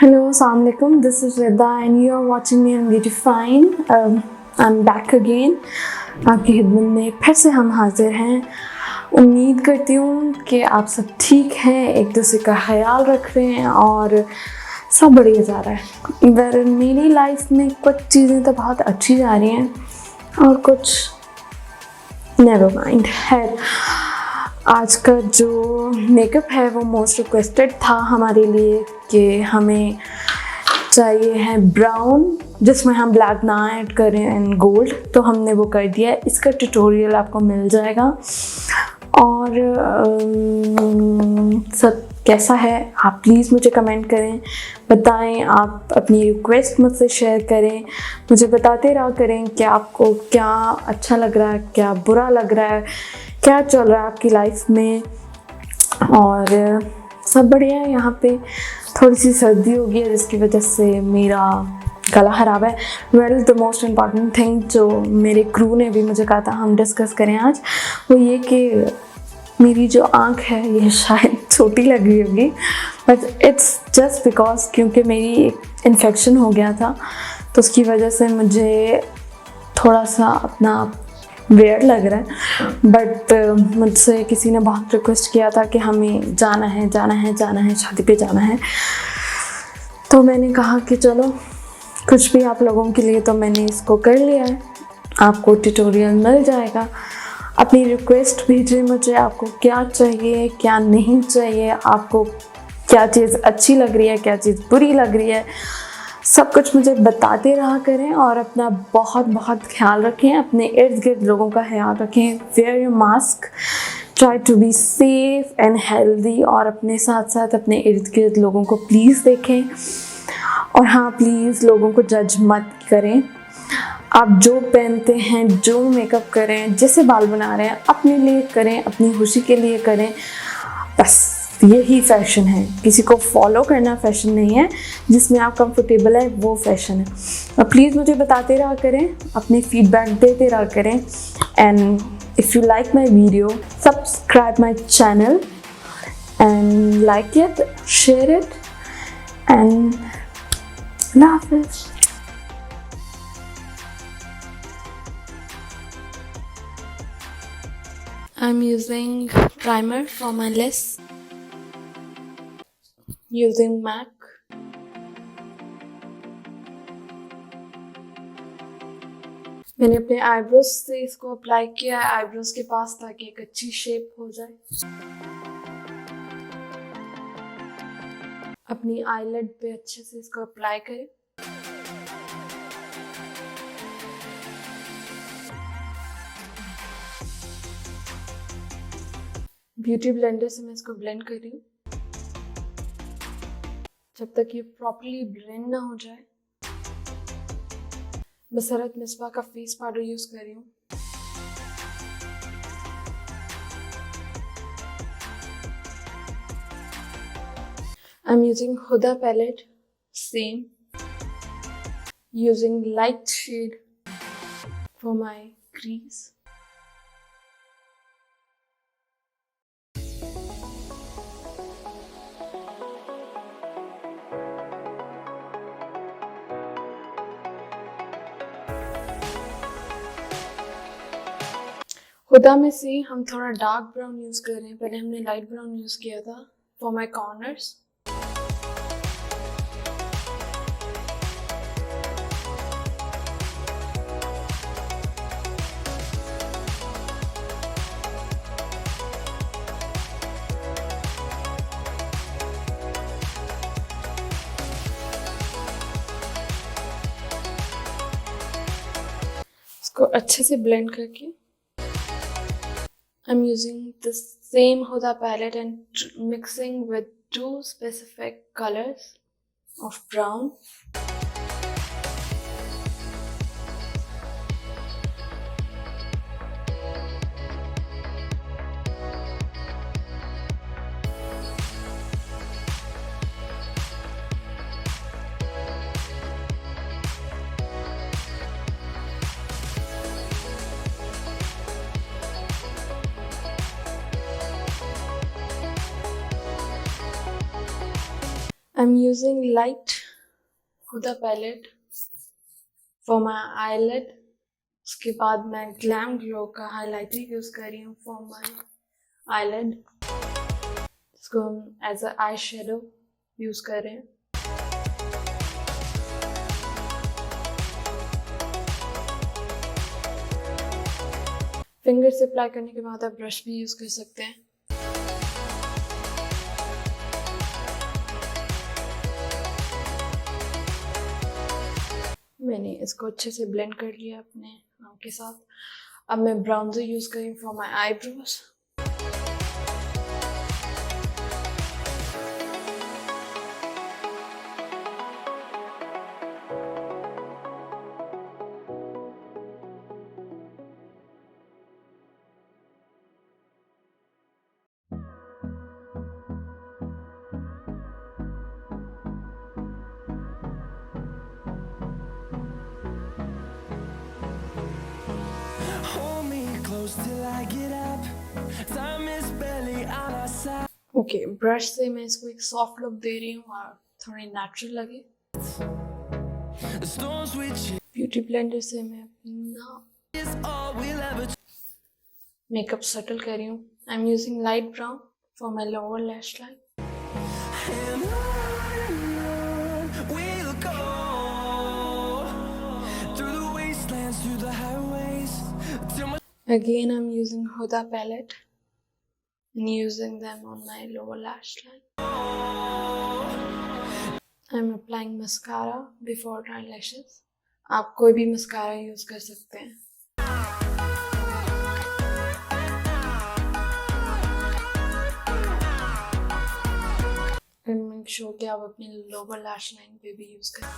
Hello, Assalamu alaikum. This is Rida and you are watching me on Beautify. I'm back again. आपकी खिदमत में फिर से हम हाजिर हैं। उम्मीद करती हूँ कि आप सब ठीक हैं, एक दूसरे का ख्याल रख रहे हैं और सब बढ़िया जा रहा है। मेरी लाइफ में कुछ चीज़ें तो बहुत अच्छी जा रही हैं और कुछ नेवर माइंड है। आज का जो मेकअप है वो मोस्ट रिक्वेस्टेड था हमारे लिए कि हमें चाहिए है ब्राउन जिसमें हम ब्लैक ना ऐड करें एंड गोल्ड, तो हमने वो कर दिया है। इसका ट्यूटोरियल आपको मिल जाएगा और सब कैसा है आप प्लीज़ मुझे कमेंट करें, बताएं। आप अपनी रिक्वेस्ट मुझसे शेयर करें, मुझे बताते रहा करें कि आपको क्या अच्छा लग रहा है, क्या बुरा लग रहा है, क्या चल रहा है आपकी लाइफ में। और सब बढ़िया है। यहाँ पे थोड़ी सी सर्दी हो गई है जिसकी वजह से मेरा गला ख़राब है। Well the most important thing जो मेरे क्रू ने भी मुझे कहा था हम डिस्कस करें आज, वो ये कि मेरी जो आँख है ये शायद छोटी लग रही होगी, बट इट्स जस्ट बिकॉज क्योंकि मेरी एक इन्फेक्शन हो गया था तो उसकी वजह से मुझे थोड़ा सा अपना वियर्ड लग रहा है। बट मुझसे किसी ने बहुत रिक्वेस्ट किया था कि हमें जाना है शादी पे जाना है, तो मैंने कहा कि चलो कुछ भी आप लोगों के लिए, तो मैंने इसको कर लिया है। आपको ट्यूटोरियल मिल जाएगा। अपनी रिक्वेस्ट भेजिए मुझे, आपको क्या चाहिए क्या नहीं चाहिए, आपको क्या चीज़ अच्छी लग रही है क्या चीज़ बुरी लग रही है, सब कुछ मुझे बताते रहा करें। और अपना बहुत बहुत ख्याल रखें, अपने इर्द गिर्द लोगों का ख्याल रखें। Wear your mask, try to be safe and healthy, और अपने साथ साथ अपने इर्द गिर्द लोगों को प्लीज़ देखें। और हाँ, प्लीज़ लोगों को जज मत करें। आप जो पहनते हैं, जो मेकअप करें, जैसे बाल बना रहे हैं, अपने लिए करें, अपनी खुशी के लिए करें। बस यही फ़ैशन है। किसी को फॉलो करना फ़ैशन नहीं है, जिसमें आप कंफर्टेबल है वो फ़ैशन है। और प्लीज़ मुझे बताते रहा करें, अपने फीडबैक देते रहा करें। And if you like my video, subscribe my channel and like it, share it and अल्लाह हाफ़िज़। I'm using primer for my lips, using MAC. मैंने अपने आईब्रोज से इसको अप्लाई किया है आईब्रोज के पास, ताकि एक अच्छी शेप हो जाए। अपनी आईलिड पे अच्छे से इसको अप्लाई करें। ब्यूटी ब्लेंडर से मैं इसको ब्लेंड कर रही हूँ। जब तक ये प्रॉपर्ली ब्लेंड ना हो जाए, बसरत मिसबा का फेस पाउडर यूज कर रही हूँ। I'm using Huda palette, same, using light shade for my crease. हुदा में से हम थोड़ा डार्क ब्राउन यूज़ कर रहे हैं, पहले हमने लाइट ब्राउन यूज़ किया था फॉर माई कॉर्नर्स। इसको अच्छे से ब्लेंड करके I'm using the same Huda palette and mixing with two specific colors of brown. I'm using light Huda palette for my eyelid. उसके बाद मैं ग्लैम ग्लो का हाइलाइटर यूज कर रही हूँ फॉर माय आईलिड. इसको हम as a eyeshadow use कर रहे हैं. फिंगर से अप्लाई करने के बाद आप ब्रश भी यूज कर सकते हैं. मैंने इसको अच्छे से ब्लेंड कर लिया अपने आँख के साथ. अब मैं ब्राउनर यूज कर रही हूँ for my eyebrows. Till I get up, time is barely on our side. Okay, brush से मैं इसको एक सॉफ्ट लुक दे रही हूँ और थोड़ी नेचुरल लगे. The storms we chase beauty blender से मैं अपना is all we'll ever makeup settle कर रही हूँ. I am using light brown for my lower lash line. and on we'll go through the wastelands, through the highways, till my Again, I'm using Huda palette and using them on my lower lash line. I'm applying mascara before eyelashes. आप कोई भी mascara use कर सकते हैं. And make sure कि आप अपनी lower lash line पे भी यूज करें.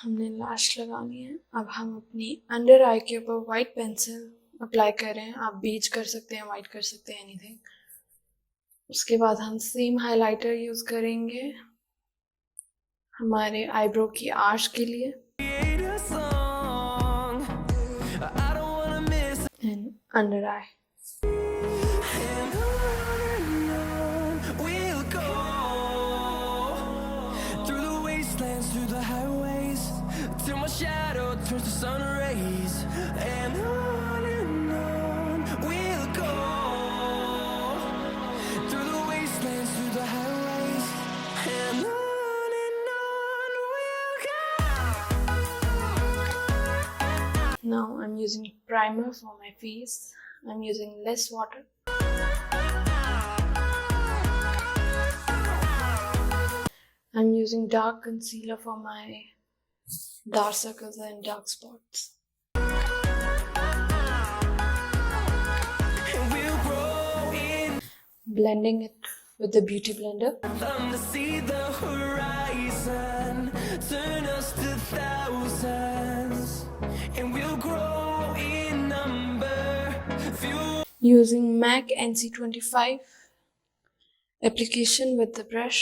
हमने लाश लगानी है. अब हम अपनी अंडर आई के ऊपर वाइट पेंसिल अप्लाई कर रहे हैं. आप बीच कर सकते हैं, वाइट कर सकते हैं, एनीथिंग. उसके बाद हम सेम हाइलाइटर यूज करेंगे हमारे आईब्रो की आर्च के लिए. create a song. I don't wanna miss and under I. and on we'll go through the wastelands, through the highways, till my shadow turns to sun rays. And on we'll go through the wastelands, through the highways, and on we'll go. Now I'm using primer for my face. I'm using less water. I'm using dark concealer for my dark circles and dark spots. And we'll grow in Blending it with the beauty blender. them to see the horizon, turn us to thousands, and we'll grow in number. Few Using MAC NC25 application with the brush.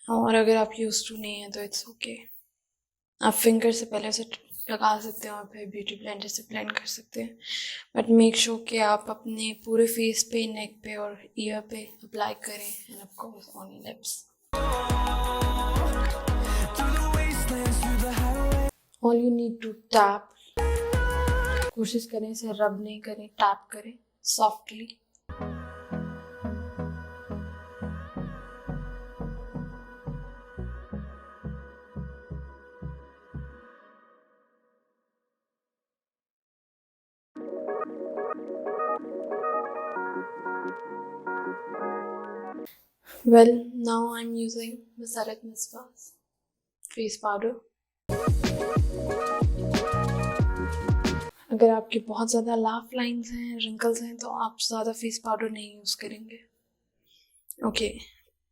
और अगर आप use to नहीं है तो it's okay. आप finger से पहले से लगा सकते हैं और फिर ब्यूटी ब्लेंडर से ब्लेंड कर सकते हैं. बट मेक श्योर कि आप अपने पूरे फेस पे, नेक पे और ईयर पे अप्लाई करें. And of course on lips. through the wastelands, through the highway. All you need to tap. कोशिश करें इसे रब नहीं करें, टैप करें softly. Well, now I'm using Masarat Miswa's face powder. अगर आपके बहुत ज़्यादा लाफ लाइंस हैं, रिंकल्स हैं, तो आप ज़्यादा फेस पाउडर नहीं यूज़ करेंगे. Okay,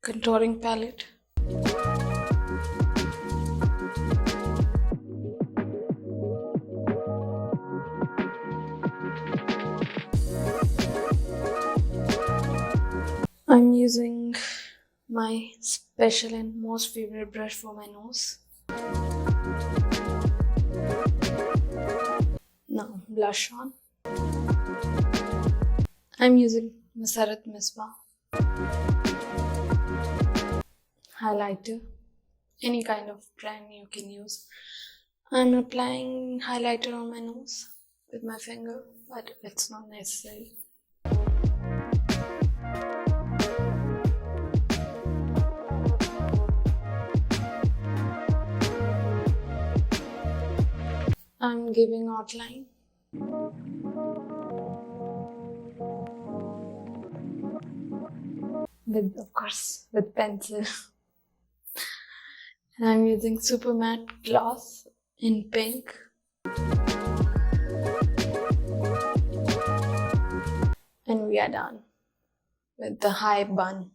contouring palette. I'm using my special and most favorite brush for my nose. Now blush on. I'm using Masarat Misbah highlighter. Any kind of brand you can use. I'm applying highlighter on my nose with my finger, but it's not necessary. I'm giving outline. Of course, with pencil. And I'm using super matte gloss in pink. And we are done with the high bun.